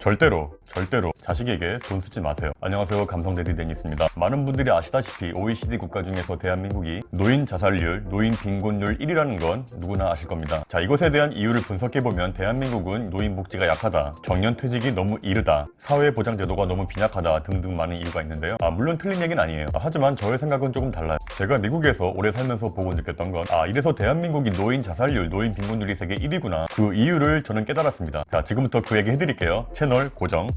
절대로 자식에게 돈 쓰지 마세요. 안녕하세요, 감성대디 데니스입니다. 많은 분들이 아시다시피 OECD 국가 중에서 대한민국이 노인 자살률, 노인 빈곤율 1위라는 건 누구나 아실 겁니다. 자, 이것에 대한 이유를 분석해보면 대한민국은 노인 복지가 약하다, 정년 퇴직이 너무 이르다, 사회보장제도가 너무 빈약하다 등등 많은 이유가 있는데요. 물론 틀린 얘기는 아니에요. 하지만 저의 생각은 조금 달라요. 제가 미국에서 오래 살면서 보고 느꼈던 건 이래서 대한민국이 노인 자살률, 노인 빈곤율이 세계 1위구나. 그 이유를 저는 깨달았습니다. 자, 지금부터 그 얘기 해드릴게요. 채널 고정.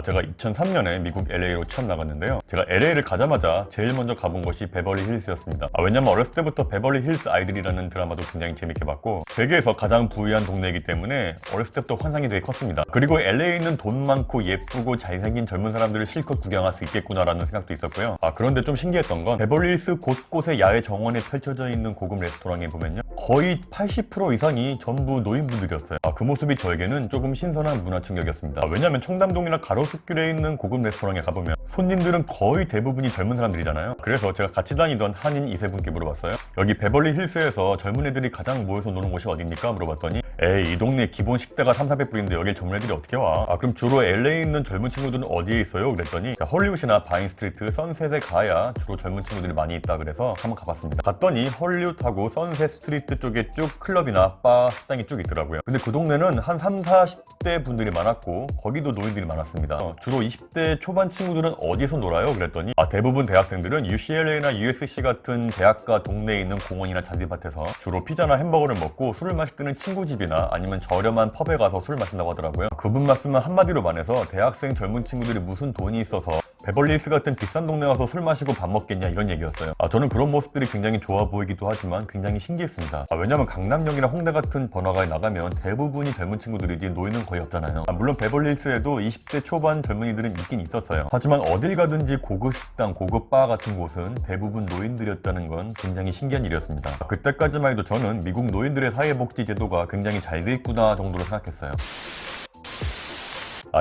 제가 2003년에 미국 LA로 처음 나갔는데요. 제가 LA를 가자마자 제일 먼저 가본 곳이 베벌리 힐스였습니다. 왜냐면 어렸을 때부터 베벌리 힐스 아이들이라는 드라마도 굉장히 재밌게 봤고, 세계에서 가장 부유한 동네이기 때문에 어렸을 때부터 환상이 되게 컸습니다. 그리고 LA는 돈 많고 예쁘고 잘생긴 젊은 사람들을 실컷 구경할 수 있겠구나라는 생각도 있었고요. 그런데 좀 신기했던 건 베벌리 힐스 곳곳에 야외 정원에 펼쳐져 있는 고급 레스토랑에 보면요, 거의 80% 이상이 전부 노인분들이었어요. 그 모습이 저에게는 조금 신선한 문화 충격이었습니다. 왜냐면 청담동이나 가로수길에 있는 고급 레스토랑에 가보면 손님들은 거의 대부분이 젊은 사람들이잖아요. 그래서 제가 같이 다니던 한인 2세분께 물어봤어요. 여기 베벌리 힐스에서 젊은 애들이 가장 모여서 노는 곳이 어딥니까? 물어봤더니 에이, 이 동네 기본 식대가 300~400불인데 여길 젊은 애들이 어떻게 와? 그럼 주로 LA에 있는 젊은 친구들은 어디에 있어요? 그랬더니 헐리우드나 바인스트리트, 선셋에 가야 주로 젊은 친구들이 많이 있다 그래서 한번 가봤습니다. 갔더니 헐리우드하고 선셋 스트리트 쪽에 쭉 클럽이나 바, 식당이 쭉 있더라고요. 근데 그 동네는 한 30~40대 분들이 많았고 거기도 노인들이 많았습니다. 주로 20대 초반 친구들은 어디서 놀아요? 그랬더니 대부분 대학생들은 UCLA나 USC 같은 대학가 동네에 있는 공원이나 잔디밭에서 주로 피자나 햄버거를 먹고 술을 마실 때는 친구 집이나 아니면 저렴한 펍에 가서 술을 마신다고 하더라고요. 그분 말씀은 한마디로 말해서 대학생 젊은 친구들이 무슨 돈이 있어서 베벌리힐스 같은 비싼 동네 와서 술 마시고 밥 먹겠냐, 이런 얘기였어요. 저는 그런 모습들이 굉장히 좋아 보이기도 하지만 굉장히 신기했습니다. 왜냐면 강남역이나 홍대 같은 번화가에 나가면 대부분이 젊은 친구들이지 노인은 거의 없잖아요. 물론 베벌리힐스에도 20대 초반 젊은이들은 있긴 있었어요. 하지만 어딜 가든지 고급 식당, 고급 바 같은 곳은 대부분 노인들이었다는 건 굉장히 신기한 일이었습니다. 그때까지만 해도 저는 미국 노인들의 사회복지 제도가 굉장히 잘 돼 있구나 정도로 생각했어요.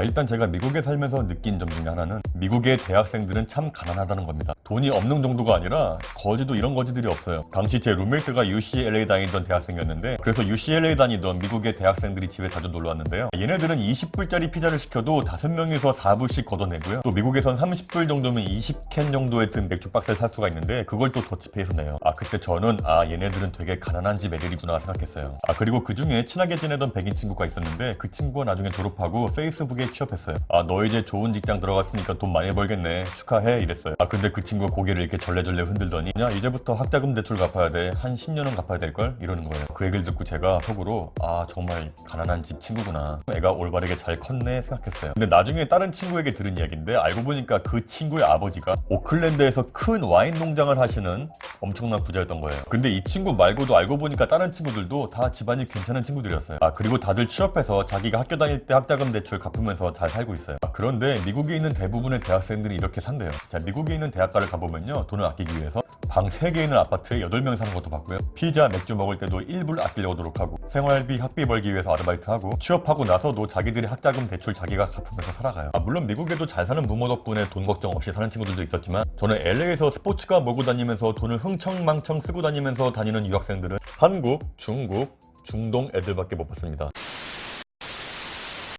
일단 제가 미국에 살면서 느낀 점 중에 하나는 미국의 대학생들은 참 가난하다는 겁니다. 돈이 없는 정도가 아니라 거지도 이런 거지들이 없어요. 당시 제 룸메이트가 UCLA 다니던 대학생이었는데, 그래서 UCLA 다니던 미국의 대학생들이 집에 자주 놀러 왔는데요. 얘네들은 20불짜리 피자를 시켜도 5명이서 4불씩 걷어내고요. 또 미국에선 30불 정도면 20캔 정도의 든 맥주 박스를 살 수가 있는데 그걸 또 더치페이서 내요. 그때 저는 얘네들은 되게 가난한 집 애들이구나 생각했어요. 그리고 그 중에 친하게 지내던 백인 친구가 있었는데 그 친구가 나중에 졸업하고 페이스북에 취업했어요. 너 이제 좋은 직장 들어갔으니까 돈 많이 벌겠네, 축하해, 이랬어요. 근데 그 친구가 고개를 이렇게 절레절레 흔들더니 야, 이제부터 학자금 대출 갚아야 돼, 한 10년은 갚아야 될걸, 이러는 거예요. 그 얘기를 듣고 제가 속으로 정말 가난한 집 친구구나, 애가 올바르게 잘 컸네 생각했어요. 근데 나중에 다른 친구에게 들은 이야기인데 알고 보니까 그 친구의 아버지가 오클랜드에서 큰 와인 농장을 하시는 엄청난 부자였던 거예요. 근데 이 친구 말고도 알고 보니까 다른 친구들도 다 집안이 괜찮은 친구들이었어요. 그리고 다들 취업해서 자기가 학교 다닐 때 학자금 대출 갚으면서 잘 살고 있어요. 그런데 미국에 있는 대부분의 대학생들이 이렇게 산대요. 자, 미국에 있는 대학가를 가보면요, 돈을 아끼기 위해서 방 3개 있는 아파트에 8명 사는 것도 봤고요. 피자, 맥주 먹을 때도 1불 아끼려고 노력하고, 생활비, 학비 벌기 위해서 아르바이트하고, 취업하고 나서도 자기들이 학자금 대출 자기가 갚으면서 살아가요. 물론 미국에도 잘 사는 부모 덕분에 돈 걱정 없이 사는 친구들도 있었지만, 저는 LA에서 스포츠카 몰고 다니면서 돈을 흥청망청 쓰고 다니면서 다니는 유학생들은 한국, 중국, 중동 애들밖에 못 봤습니다.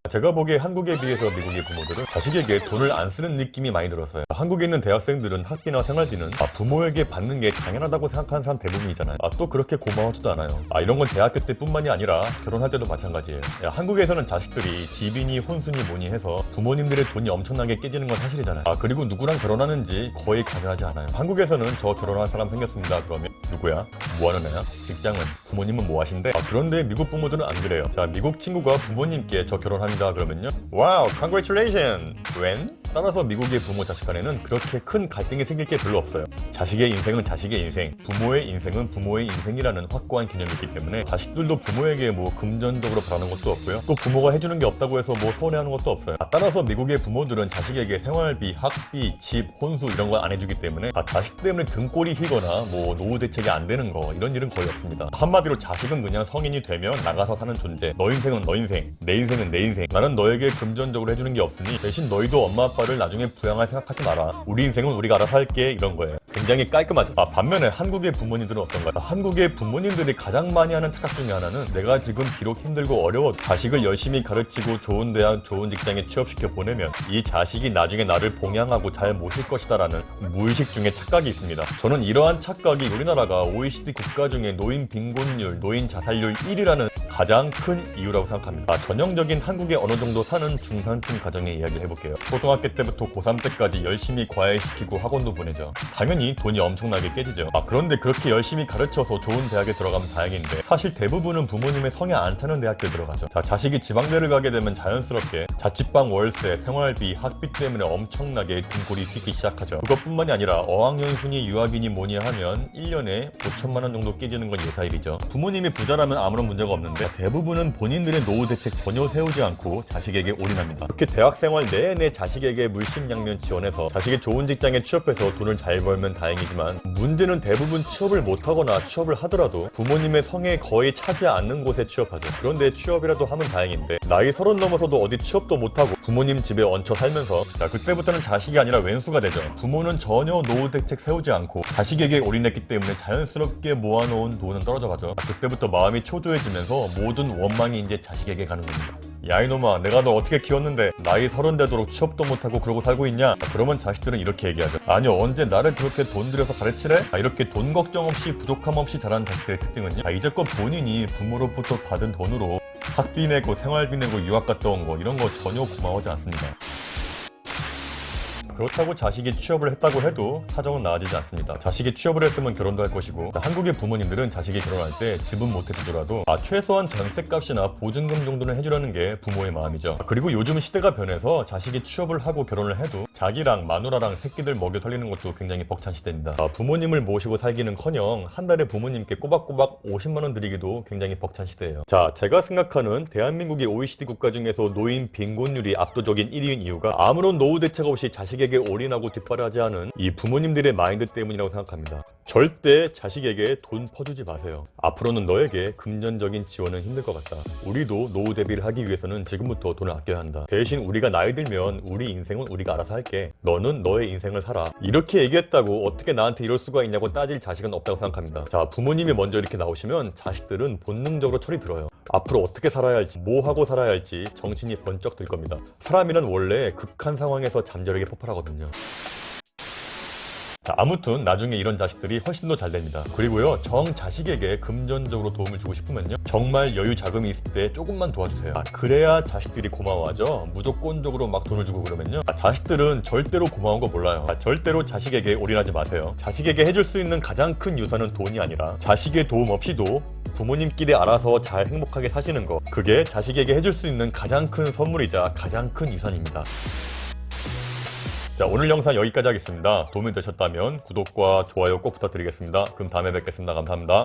제가 보기에 한국에 비해서 미국의 부모들은 자식에게 돈을 안 쓰는 느낌이 많이 들었어요. 한국에 있는 대학생들은 학비나 생활비는 부모에게 받는 게 당연하다고 생각하는 사람 대부분이잖아요. 또 그렇게 고마워하지도 않아요. 이런 건 대학교 때뿐만이 아니라 결혼할 때도 마찬가지예요. 한국에서는 자식들이 집이니 혼수니 뭐니 해서 부모님들의 돈이 엄청나게 깨지는 건 사실이잖아요. 그리고 누구랑 결혼하는지 거의 가려하지 않아요. 한국에서는 저 결혼한 사람 생겼습니다 그러면 누구야? 뭐하는 애야? 직장은? 부모님은 뭐 하신대? 그런데 미국 부모들은 안 그래요. 자, 미국 친구가 부모님께 저 결혼합니다 그러면요, 와우, congratulations! when? 따라서 미국의 부모 자식 간에는 그렇게 큰 갈등이 생길 게 별로 없어요. 자식의 인생은 자식의 인생, 부모의 인생은 부모의 인생이라는 확고한 개념이 있기 때문에 자식들도 부모에게 뭐 금전적으로 바라는 것도 없고요, 또 부모가 해주는 게 없다고 해서 뭐 서운해하는 것도 없어요. 따라서 미국의 부모들은 자식에게 생활비, 학비, 집, 혼수 이런 걸 안 해주기 때문에 자식 때문에 등골이 휘거나 뭐 노후 대책이 안 되는 거, 이런 일은 거의 없습니다. 한마디로 자식은 그냥 성인이 되면 나가서 사는 존재, 너 인생은 너 인생, 내 인생은 내 인생, 나는 너에게 금전적으로 해주는 게 없으니 대신 너희도 엄마 아빠를 나중에 부양할 생각하지 마라, 우리 인생은 우리가 알아서 할게, 이런 거예요. 굉장히 깔끔하죠. 반면에 한국의 부모님들은 어떤가요? 한국의 부모님들이 가장 많이 하는 착각 중에 하나는 내가 지금 비록 힘들고 어려워도 자식을 열심히 가르치고 좋은 대학, 좋은 직장에 취업시켜 보내면 이 자식이 나중에 나를 봉양하고 잘 모실 것이다 라는 무의식 중에 착각이 있습니다. 저는 이러한 착각이 우리나라가 OECD 국가 중에 노인 빈곤율, 노인 자살률 1위라는 가장 큰 이유라고 생각합니다. 전형적인 한국에 어느 정도 사는 중산층 가정의 이야기를 해볼게요. 초등학교 때부터 고3 때까지 열심히 과외시키고 학원도 보내죠. 당연히 돈이 엄청나게 깨지죠. 그런데 그렇게 열심히 가르쳐서 좋은 대학에 들어가면 다행인데 사실 대부분은 부모님의 성에 안 차는 대학교에 들어가죠. 자식이 지방대를 가게 되면 자연스럽게 자취방 월세, 생활비, 학비 때문에 엄청나게 등골이 휘기 시작하죠. 그것뿐만이 아니라 어학연수니 유학이니 뭐니 하면 1년에 5천만 원 정도 깨지는 건 예사일이죠. 부모님이 부자라면 아무런 문제가 없는데 대부분은 본인들의 노후 대책 전혀 세우지 않고 자식에게 올인합니다. 이렇게 대학생활 내내 자식에게 물심양면 지원해서 자식이 좋은 직장에 취업해서 돈을 잘 벌면 다행이지만 문제는 대부분 취업을 못하거나 취업을 하더라도 부모님의 성에 거의 차지 않는 곳에 취업하죠. 그런데 취업이라도 하면 다행인데 나이 30 넘어서도 어디 취업도 못하고 부모님 집에 얹혀 살면서 그때부터는 자식이 아니라 왼수가 되죠. 부모는 전혀 노후 대책 세우지 않고 자식에게 올인했기 때문에 자연스럽게 모아놓은 돈은 떨어져 가죠. 그때부터 마음이 초조해지면서 모든 원망이 이제 자식에게 가는 겁니다. 야 이놈아, 내가 너 어떻게 키웠는데 나이 30 되도록 취업도 못하고 그러고 살고 있냐? 그러면 자식들은 이렇게 얘기하죠. 아니 언제 나를 그렇게 돈 들여서 가르치래? 이렇게 돈 걱정 없이 부족함 없이 자란 자식들의 특징은요, 이제껏 본인이 부모로부터 받은 돈으로 학비 내고 생활비 내고 유학 갔다 온 거 이런 거 전혀 고마워하지 않습니다. 그렇다고 자식이 취업을 했다고 해도 사정은 나아지지 않습니다. 자식이 취업을 했으면 결혼도 할 것이고, 한국의 부모님들은 자식이 결혼할 때 집은 못 해주더라도 최소한 전셋값이나 보증금 정도는 해주려는 게 부모의 마음이죠. 그리고 요즘 시대가 변해서 자식이 취업을 하고 결혼을 해도 자기랑 마누라랑 새끼들 먹여 살리는 것도 굉장히 벅찬 시대입니다. 부모님을 모시고 살기는커녕 한 달에 부모님께 꼬박꼬박 50만 원 드리기도 굉장히 벅찬 시대예요. 제가 생각하는 대한민국이 OECD 국가 중에서 노인 빈곤율이 압도적인 1위인 이유가 아무런 노후 대책 없이 자식에게 올인하고 뒷바라지 하는 이 부모님들의 마인드 때문이라고 생각합니다. 절대 자식에게 돈 퍼주지 마세요. 앞으로는 너에게 금전적인 지원은 힘들 것 같다. 우리도 노후 대비를 하기 위해서는 지금부터 돈을 아껴야 한다. 대신 우리가 나이 들면 우리 인생은 우리가 알아서 할게. 너는 너의 인생을 살아. 이렇게 얘기했다고 어떻게 나한테 이럴 수가 있냐고 따질 자식은 없다고 생각합니다. 부모님이 먼저 이렇게 나오시면 자식들은 본능적으로 철이 들어요. 앞으로 어떻게 살아야 할지, 뭐 하고 살아야 할지 정신이 번쩍 들 겁니다. 사람이란 원래 극한 상황에서 잠재력이 폭발하거든요. 아무튼 나중에 이런 자식들이 훨씬 더 잘 됩니다. 그리고요, 정 자식에게 금전적으로 도움을 주고 싶으면요, 정말 여유 자금이 있을 때 조금만 도와주세요. 그래야 자식들이 고마워하죠. 무조건적으로 막 돈을 주고 그러면요, 자식들은 절대로 고마운 거 몰라요. 절대로 자식에게 올인하지 마세요. 자식에게 해줄 수 있는 가장 큰 유산은 돈이 아니라 자식의 도움 없이도 부모님끼리 알아서 잘 행복하게 사시는 거, 그게 자식에게 해줄 수 있는 가장 큰 선물이자 가장 큰 유산입니다. 오늘 영상 여기까지 하겠습니다. 도움이 되셨다면 구독과 좋아요 꼭 부탁드리겠습니다. 그럼 다음에 뵙겠습니다. 감사합니다.